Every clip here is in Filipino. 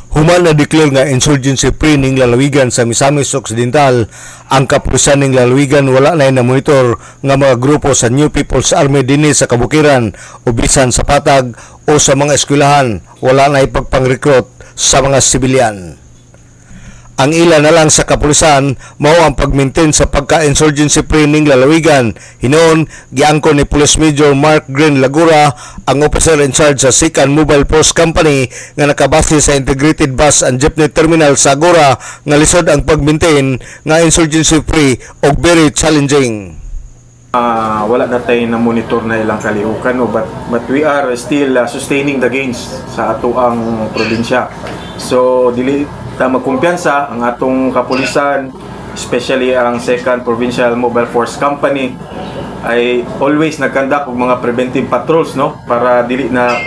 Human na declare nga insurgency free ning lalawigan sa Misamis Occidental, ang kapulisan ning lalawigan wala na monitor nga mga grupo sa New People's Army dinhi sa Kabukiran o bisan sa Patag o sa mga eskwelahan, wala na ipagpang-recruit sa mga sibilyan. Ang ila na lang sa kapulisan mao ang pag-maintain sa pagka-insurgency free ning lalawigan. Hinoon giangkon ni Police Major Mark Green Lagura, ang officer in charge sa Sikan Mobile Force Company nga nakabase sa Integrated Bus and Jeepney Terminal sa Agora, nga lisod ang pag-maintain nga insurgency free o very challenging. Wala na tayo na monitor na ilang kalihukan, but we are still sustaining the gains sa ato ang probinsya. So dili ta magkumpiyansa ang atong kapulisan, especially ang 2nd Provincial Mobile Force Company, ay always nagkandak og mga preventive patrols, no, para dili na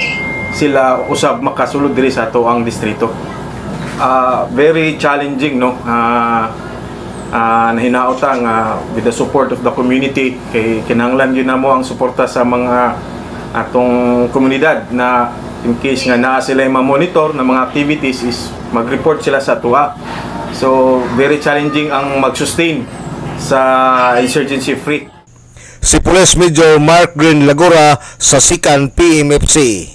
sila usab makasulod diri sa ato ang distrito. Very challenging, no, nahinaotang with the support of the community, kay kinahanglan yun na mo ang suporta sa mga atong komunidad na in case nga naa sila yung monitor ng mga activities is mag-report sila sa tuwa. So very challenging ang mag-sustain sa insurgency free. Si Police Major Mark Green Lagura sa Sikan PMFC.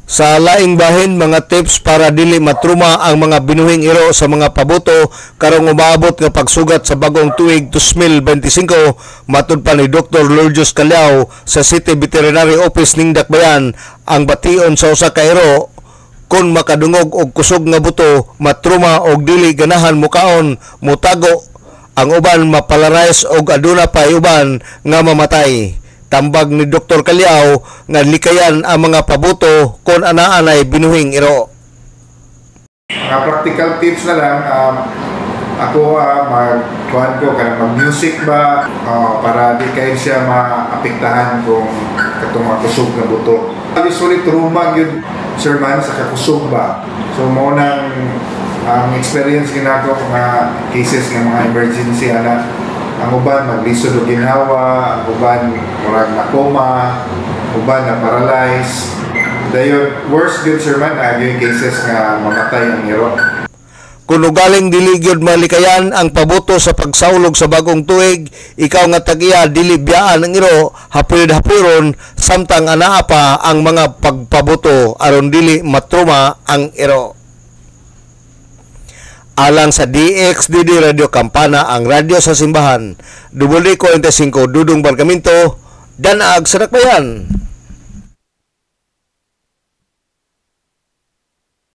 Sa laing bahin, mga tips para dili matruma ang mga binuhing iro sa mga paboto karong umaabot nga pagsugat sa bagong tuig 2025, matud pa ni Dr. Lourdes Calao sa City Veterinary Office ning Dakbayan, ang bation sa usa ka iro kung makadungog og kusog nga buto, matruma og dili ganahan mukaon, mutago, ang uban mapalarais og aduna pa uban nga mamatay. Tambag ni Dr. Calao nga likayan ang mga paboto kung anaan ay binuhing iro. Mga practical tips na lang, ako mag-kuhan ko, mag-music ba para di kayo siya maapektahan kung katong kusog na buto. Usually truma yun, sir man, sa kakusog ba. So muna ang experience ginako mga cases ng mga emergency ang uban maglisod o ginawa, ang uban murag na coma, uban na paralyze. Dayon worst good sir man yung cases nga mamatay ang iro. Kung ugaling dili gyud malikayan ang paboto sa pagsaulog sa bagong tuig, ikaw nga tag-iya dili biyaan ang iro, hapyod-hapyron samtang anaa pa ang mga pagpaboto aron dili matruma ang iro. Alang sa DXDD Radio Kampana, ang radyo sa simbahan, WD45 Dudong Barkamento, Danaag sa Dakbayan.